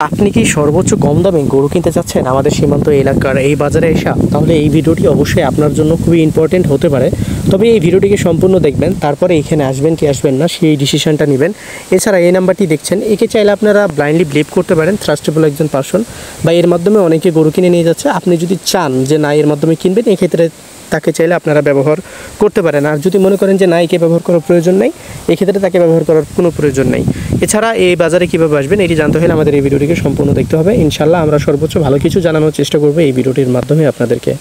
আপনি কি সর্বোচ্চ কম দামে গরু কিনতে চাচ্ছেন আমাদের সীমান্ত এলাকার এই বাজারে এসে? তাহলে এই ভিডিওটি অবশ্যই আপনার জন্য খুবই ইম্পর্টেন্ট হতে পারে। তবে এই ভিডিওটিকে সম্পূর্ণ দেখবেন, তারপরে এখানে আসবেন কি আসবেন না সেই ডিসিশনটা নেবেন। এছাড়া এই নাম্বারটি দেখছেন, একে চাইলে আপনারা ব্লাইন্ডলি বিলিভ করতে পারেন, ট্রাস্টেবল একজন পারসন, বা এর মাধ্যমে অনেকে গরু কিনে নিয়ে যাচ্ছে। আপনি যদি চান যে না এর মাধ্যমে কিনবেন, এক্ষেত্রে তাকে চাইলে আপনারা ব্যবহার করতে পারেন। আর যদি মনে করেন যে না একে ব্যবহার করার প্রয়োজন নেই, এক্ষেত্রে তাকে ব্যবহার করার কোনো প্রয়োজন নেই। এছাড়া এই বাজারে কীভাবে আসবেন এটি জানতে হলে আমাদের এই ভিডিওটিকে সম্পূর্ণ দেখতে হবে। ইনশাল্লাহ আমরা সর্বোচ্চ ভালো কিছু জানানোর চেষ্টা করবো এই ভিডিওটির মাধ্যমে আপনাদেরকে।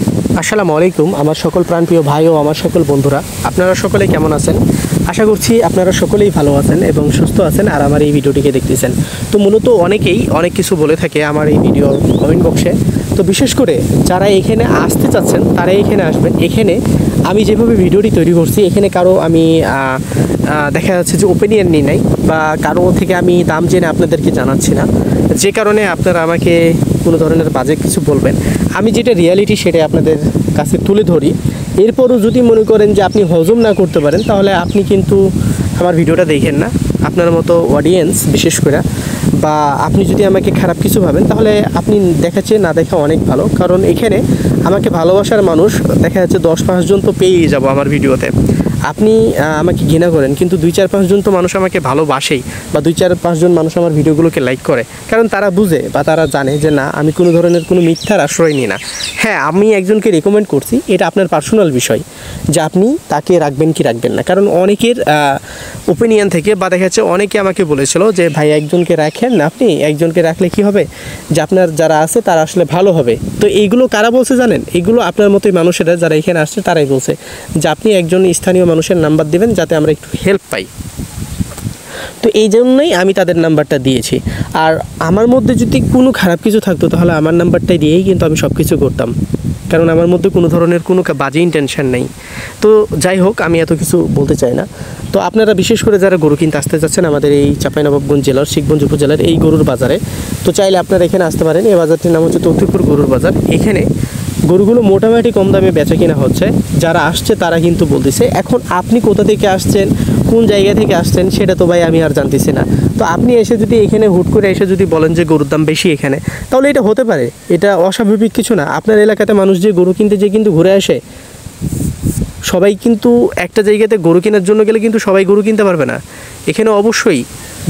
আসসালামু আলাইকুম আমার সকল প্রাণপ্রিয় ভাই ও আমার সকল বন্ধুরা, আপনারা সকলে কেমন আছেন? আশা করছি আপনারা সকলেই ভালো আছেন এবং সুস্থ আছেন আর আমার এই ভিডিওটিকে দেখতেছেন। তো মূলত অনেকেই অনেক কিছু বলে থাকে আমার এই ভিডিওর কমেন্ট বক্সে। তো বিশেষ করে যারা এখানে আসতে চাচ্ছেন তারা এখানে আসবেন। এখানে আমি যেভাবে ভিডিওটি তৈরি করছি, এখানে কারো আমি দেখা যাচ্ছে যে ওপিনিয়ন নিই নাই, বা কারো থেকে আমি দাম জেনে আপনাদেরকে জানাচ্ছি না, যে কারণে আপনারা আমাকে কোনো ধরনের বাজে কিছু বলবেন। আমি যেটা রিয়ালিটি সেটাই আপনাদের কাছে তুলে ধরি। এরপরও যদি মনে করেন যে আপনি হজম না করতে পারেন, তাহলে আপনি কিন্তু আমার ভিডিওটা দেখেন না। আপনার মতো অডিয়েন্স বিশেষ করে, বা আপনি যদি আমাকে খারাপ কিছু ভাবেন, তাহলে আপনি দেখাচ্ছে না দেখা অনেক ভালো। কারণ এখানে আমাকে ভালোবাসার মানুষ দেখা যাচ্ছে 10-5 জন তো পেয়েই যাব আমার ভিডিওতে। আপনি আমাকে ঘৃণা করেন, কিন্তু 2-4-5 জন তো মানুষ আমাকে ভালোবাসেই, বা 2-4-5 জন মানুষ আমার ভিডিওগুলোকে লাইক করে। কারণ তারা বুঝে বা তারা জানে যে না আমি কোনো ধরনের কোনো মিথ্যার আশ্রয় নিই না। হ্যাঁ, আমি একজনকে রেকমেন্ড করছি, এটা আপনার পার্সোনাল বিষয় যে আপনি তাকে রাখবেন কি রাখবেন না। কারণ অনেকের ওপিনিয়ন থেকে, বা দেখা যাচ্ছে অনেকে আমাকে বলেছিল যে ভাই একজনকে রাখেন না, আপনি একজনকে রাখলে কি হবে যে আপনার যারা আছে তারা আসলে ভালো হবে। তো এইগুলো কারা বলছে জানেন? এইগুলো আপনার মতোই মানুষেরা যারা এখানে আসছে তারাই বলছে যে আপনি একজন স্থানীয় মানুষের নাম্বার দিবেন যাতে আমরা একটু হেল্প পাই। তো এই জন্যই আমি তাদের নাম্বারটা দিয়েছি। আর আমার মধ্যে যদি কোনো খারাপ কিছু থাকতো তাহলে আমার নাম্বারটাই দিয়েই কিন্তু আমি সব কিছু করতাম, কারণ আমার মধ্যে কোনো ধরনের কোনো বাজে ইন্টেনশন নেই। তো যাই হোক, আমি এত কিছু বলতে চাই না। তো আপনারা বিশেষ করে যারা গরু কিনতে আসতে যাচ্ছেন আমাদের এই চাঁপাইনবাবগঞ্জ জেলার শিখগঞ্জ উপজেলার এই গরুর বাজারে, তো চাইলে আপনারা এখানে আসতে পারেন। এই বাজারটির নাম হচ্ছে তৌফিকপুর গরুর বাজার। এখানে গরুগুলো মোটামুটি কম দামে বেচা কিনা হচ্ছে। যারা আসছে তারা কিন্তু বলতেছে। এখন আপনি কোথা থেকে আসছেন, কোন জায়গা থেকে আসছেন, সেটা তো ভাই আমি আর জানতেছি না। তো আপনি এসে যদি এখানে হুট করে এসে যদি বলেন যে গরুর দাম বেশি এখানে, তাহলে এটা হতে পারে, এটা অস্বাভাবিক কিছু না। আপনার এলাকাতে মানুষ যে গরু কিনতে যে কিন্তু ঘুরে আসে, সবাই কিন্তু একটা জায়গাতে গরু কেনার জন্য গেলে কিন্তু সবাই গরু কিনতে পারবে না। এখানে অবশ্যই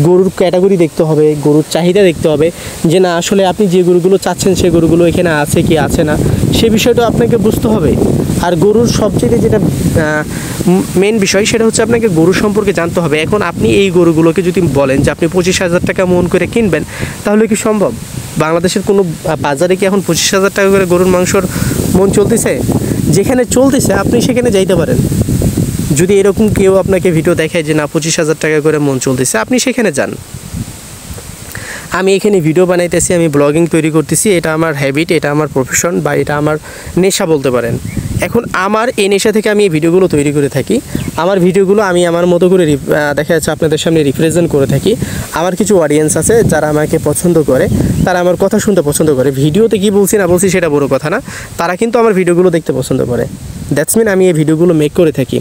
গরুর ক্যাটাগরি দেখতে হবে, গরুর চাহিদা দেখতে হবে, যে না আসলে আপনি যে গরুগুলো চাচ্ছেন সে গরুগুলো এখানে আছে কি আছে না, সে বিষয়টা আপনাকে বুঝতে হবে। আর গরুর সবচেয়ে যেটা মেন বিষয় সেটা হচ্ছে আপনাকে গরু সম্পর্কে জানতে হবে। এখন আপনি এই গরুগুলোকে যদি বলেন যে আপনি 25,000 টাকা মন করে কিনবেন, তাহলে কি সম্ভব? বাংলাদেশের কোনো বাজারে কি এখন 25,000 টাকা করে গরুর মাংসর মন চলতেছে? যেখানে চলতেছে আপনি সেখানে যাইতে পারেন। যদি এরকম কেউ আপনাকে ভিডিও দেখায় যে না 25,000 টাকা করে মন চলতেছে, আপনি সেখানে যান। আমি এখানে ভিডিও বানাইতেছি, আমি ব্লগিং তৈরি করতেছি, এটা আমার হ্যাবিট, এটা আমার প্রফেশন, বা এটা আমার নেশা বলতে পারেন। এখন আমার এই নেশা থেকে আমি এই ভিডিওগুলো তৈরি করে থাকি। আমার ভিডিওগুলো আমি আমার মতো করে দেখা যাচ্ছে আপনাদের সামনে রিপ্রেজেন্ট করে থাকি। আমার কিছু অডিয়েন্স আছে যারা আমাকে পছন্দ করে, তারা আমার কথা শুনতে পছন্দ করে। ভিডিওতে কী বলছি না বলছি সেটা বড় কথা না, তারা কিন্তু আমার ভিডিওগুলো দেখতে পছন্দ করে। দ্যাটস মিন আমি এই ভিডিওগুলো মেক করে থাকি।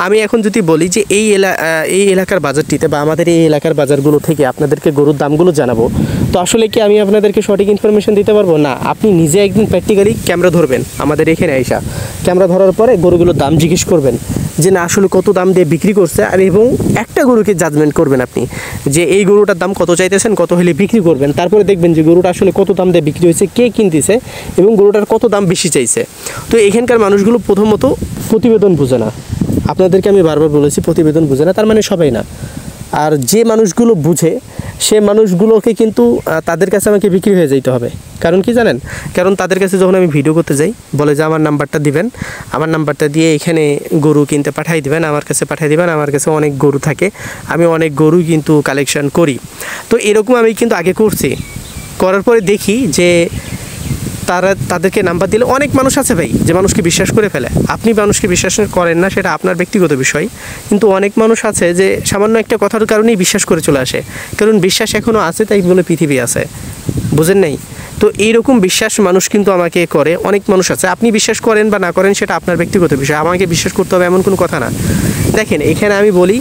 আমি এখন যদি বলি যে এই এলাকার বাজারটিতে বা আমাদের এই এলাকার বাজারগুলো থেকে আপনাদেরকে গরুর দামগুলো জানাবো, তো আসলে কি আমি আপনাদেরকে সঠিক ইনফরমেশন দিতে পারবো না? আপনি নিজে একদিন প্র্যাকটিক্যালি ক্যামেরা ধরবেন আমাদের এখানে আইসা, ক্যামেরা ধরার পরে গরুগুলোর দাম জিজ্ঞেস করবেন যে না আসলে কত দাম দিয়ে বিক্রি করছে, আর এবং একটা গরুকে জাজমেন্ট করবেন আপনি যে এই গরুটার দাম কত চাইতেছেন, কত হলে বিক্রি করবেন। তারপরে দেখবেন যে গরুটা আসলে কত দাম দিয়ে বিক্রি হয়েছে, কে কিনতেছে এবং গরুটার কত দাম বেশি চাইছে। তো এখানকার মানুষগুলো প্রথমত প্রতিবেদন বুঝে না। আপনাদেরকে আমি বারবার বলেছি প্রতিবেদন বুঝে না, তার মানে সবাই না। আর যে মানুষগুলো বুঝে সে মানুষগুলোকে কিন্তু তাদের কাছে আমাকে বিক্রি হয়ে যেতে হবে। কারণ কি জানেন? কারণ তাদের কাছে যখন আমি ভিডিও করতে যাই, বলে যে আমার নাম্বারটা দিবেন, আমার নাম্বারটা দিয়ে এখানে গরু কিনতে পাঠাই দিবেন, আমার কাছে পাঠিয়ে দিবেন। আমার কাছে অনেক গরু থাকে, আমি অনেক গরু কিন্তু কালেকশন করি। তো এরকম আমি কিন্তু আগে করছি, করার পরে দেখি যে তাদেরকে নাম্বার দিলে অনেক মানুষ আছে ভাই যে মানুষকে বিশ্বাস করে ফেলে। আপনি মানুষকে বিশ্বাস করেন না, সেটা আপনার ব্যক্তিগত বিষয়, কিন্তু অনেক মানুষ আছে যে সামান্য একটা কথার কারণেই বিশ্বাস করে চলে আসে। কারণ বিশ্বাস এখনও আছে তাই বলে পৃথিবী আছে, বুঝেন নাই? তো এইরকম বিশ্বাস মানুষ কিন্তু আমাকে করে, অনেক মানুষ আছে। আপনি বিশ্বাস করেন বা না করেন সেটা আপনার ব্যক্তিগত বিষয়, আমাকে বিশ্বাস করতে হবে এমন কোনো কথা না। দেখেন এখানে আমি বলি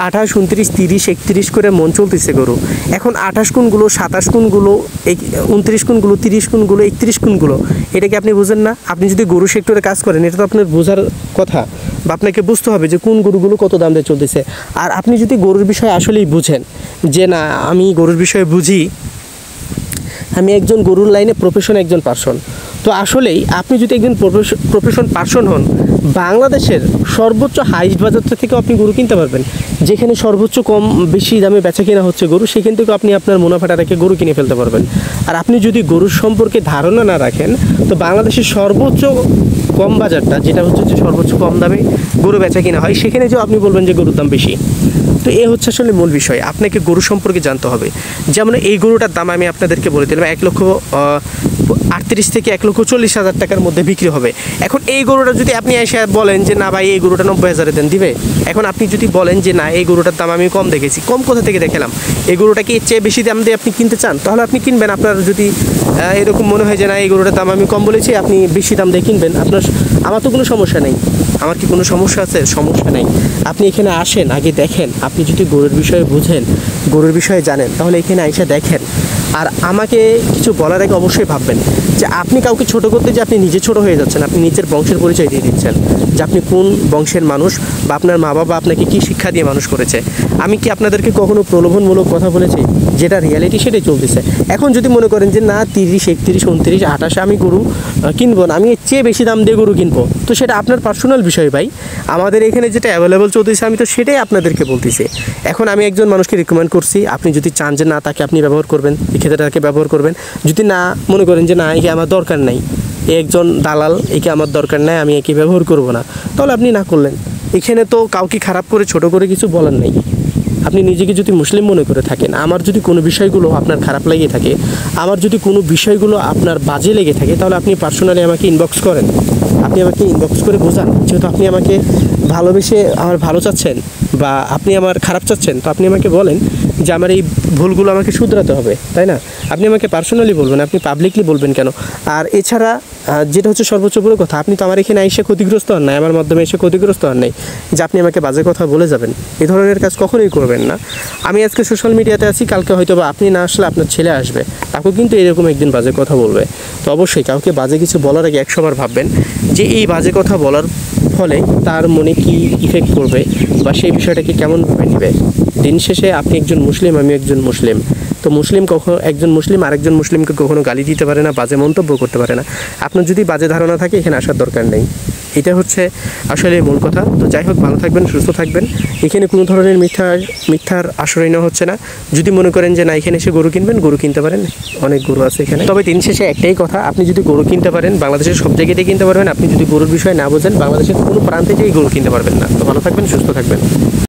28, 29, 30, 31 করে মন চলতেছে গরু। এখন 28 কোনগুলো, 27 কোনগুলো, 29 কোনগুলো, 30 কোনগুলো, 31 কোনগুলো, এটা কি আপনি বুঝেন না? আপনি যদি গরু সেক্টরে কাজ করেন, এটা তো আপনার বোঝার কথা, বা আপনাকে বুঝতে হবে যে কোন গরুগুলো কত দাম দিয়ে চলতেছে। আর আপনি যদি গরুর বিষয়ে আসলেই বুঝেন যে না আমি গরুর বিষয়ে বুঝি, আমি একজন গরুর লাইনে প্রফেশন একজন পার্সন, তো আসলেই আপনি যদি একজন প্রফেশন পার্সন হন, বাংলাদেশের সর্বোচ্চ হাইস্ট বাজার থেকে আপনি গরু কিনতে পারবেন। যেখানে সর্বোচ্চ কম বেশি দামে বেচা কেনা হচ্ছে গরু, সেখান থেকে আপনি আপনার মুনাফাটা রেখে গরু কিনে ফেলতে পারবেন। আর আপনি যদি গরুর সম্পর্কে ধারণা না রাখেন, তো বাংলাদেশের সর্বোচ্চ কম বাজারটা, যেটা হচ্ছে যে সর্বোচ্চ কম দামে গরু বেচা কিনা হয়, সেখানে যে আপনি বলবেন যে গরুর দাম বেশি। তো এ হচ্ছে আসলে মূল বিষয়, আপনাকে গরু সম্পর্কে জানতে হবে। যেমন এই গরুটার দাম আমি আপনাদেরকে বলে দিলাম 1,38,000 থেকে 1,40,000 টাকার মধ্যে বিক্রি হবে। এখন এই গরুটা যদি আপনি এসে বলেন যে না ভাই এই গরুটা 90,000 দেন, দিবে? এখন আপনি যদি বলেন যে না এই গরুটার দাম আমি কম দেখেছি, কম কোথা থেকে দেখালাম, এই গরুটাকে এর চেয়ে বেশি দাম দিয়ে আপনি কিনতে চান, তাহলে আপনি কিনবেন। আপনার যদি এরকম মনে হয় যে না এই গরুটার দাম আমি কম বলেছি, আপনি বেশি দাম দিয়ে কিনবেন। আমার তো কোনো সমস্যা নেই। আমার কি কোনো সমস্যা আছে? সমস্যা নেই। আপনি এখানে আসেন, আগে দেখেন। আপনি যদি গরুর বিষয়ে বুঝেন, গরুর বিষয়ে জানেন, তাহলে এখানে এসে দেখেন। আর আমাকে কিছু বলার আগে অবশ্যই ভাববেন যে আপনি কাউকে ছোট করতে যে আপনি নিজে ছোট হয়ে যাচ্ছেন, আপনি নিজের বংশের পরিচয় দিয়ে দিচ্ছেন যে আপনি কোন বংশের মানুষ, বা আপনার মা বাবা আপনাকে কী শিক্ষা দিয়ে মানুষ করেছে। আমি কি আপনাদেরকে কখনো প্রলোভনমূলক কথা বলেছি? যেটা রিয়ালিটি সেটাই চলতেছে। এখন যদি মনে করেন যে না 30, 31, 29, 28 আমি গরু কিনবো না, আমি এর চেয়ে বেশি দাম দিয়ে গরু কিনবো, তো সেটা আপনার পার্সোনাল বিষয় ভাই। আমাদের এখানে যেটা অ্যাভেলেবল চলতেছে আমি তো সেটাই আপনাদেরকে বলতেছি। এখন আমি একজন মানুষকে রিকমেন্ড করছি, আপনি যদি চান যে না তাকে আপনি ব্যবহার করবেন, এক্ষেত্রে তাকে ব্যবহার করবেন। যদি না মনে করেন যে না একে আমার দরকার নাই, এ একজন দালাল, একে আমার দরকার নাই, আমি একে ব্যবহার করব না, তাহলে আপনি না করলেন। এখানে তো কাউকে খারাপ করে ছোট করে কিছু বলার নাই। আপনি নিজেকে যদি মুসলিম মনে করে থাকেন, আমার যদি কোনো বিষয়গুলো আপনার খারাপ লেগে থাকে, আমার যদি কোনো বিষয়গুলো আপনার বাজে লেগে থাকে, তাহলে আপনি পার্সোনালি আমাকে ইনবক্স করেন। আপনি আমাকে ইনবক্স করে বোঝান, যেহেতু আপনি আমাকে ভালোবেসে আমার ভালো চাচ্ছেন বা আপনি আমার খারাপ চাচ্ছেন, তো আপনি আমাকে বলেন যে আমার এই ভুলগুলো আমাকে শুধরাতে হবে, তাই না? আপনি আমাকে পার্সোনালি বলবেন, আপনি পাবলিকলি বলবেন কেন? আর এছাড়া যেটা হচ্ছে সর্বোচ্চ বড় কথা, আপনি তো আমার এখানে এসে ক্ষতিগ্রস্ত হন নাই, আমার মাধ্যমে এসে ক্ষতিগ্রস্ত হন নাই যে আপনি আমাকে বাজে কথা বলে যাবেন। এই ধরনের কাজ কখনোই করবেন না। আমি আজকে সোশ্যাল মিডিয়াতে আছি, কালকে হয়তো বা আপনি না আসলে আপনার ছেলে আসবে, তাকেও কিন্তু এরকম একদিন বাজে কথা বলবে। তো অবশ্যই কাউকে বাজে কিছু বলার আগে 100 বার ভাববেন যে এই বাজে কথা বলার ফলে তার মনে কি ইফেক্ট পড়বে, বা সেই বিষয়টাকে কেমনভাবে নেবে। দিন শেষে আপনি একজন মুসলিম, আমি একজন মুসলিম। তো মুসলিম কখনো একজন মুসলিম আরেকজন মুসলিমকে কখনো গালি দিতে পারে না, বাজে মন্তব্য করতে পারে না। আপনার যদি বাজে ধারণা থাকে এখানে আসার দরকার নেই। এটা হচ্ছে আসলে মূল কথা। তো যাই হোক, ভালো থাকবেন, সুস্থ থাকবেন। এখানে কোনো ধরনের মিথ্যার আশ্রয় নেওয়া হচ্ছে না। যদি মনে করেন যে না এখানে এসে গরু কিনবেন, গরু কিনতে পারেন, অনেক গরু আছে এখানে। তবে দিন শেষে একটাই কথা, আপনি যদি গরু কিনতে পারেন বাংলাদেশের সব জায়গাতেই কিনতে পারবেন। আপনি যদি গরুর বিষয় না বোঝেন, বাংলাদেশের কোনো প্রান্তে যেই গরু কিনতে পারবেন না। তো ভালো থাকবেন, সুস্থ থাকবেন।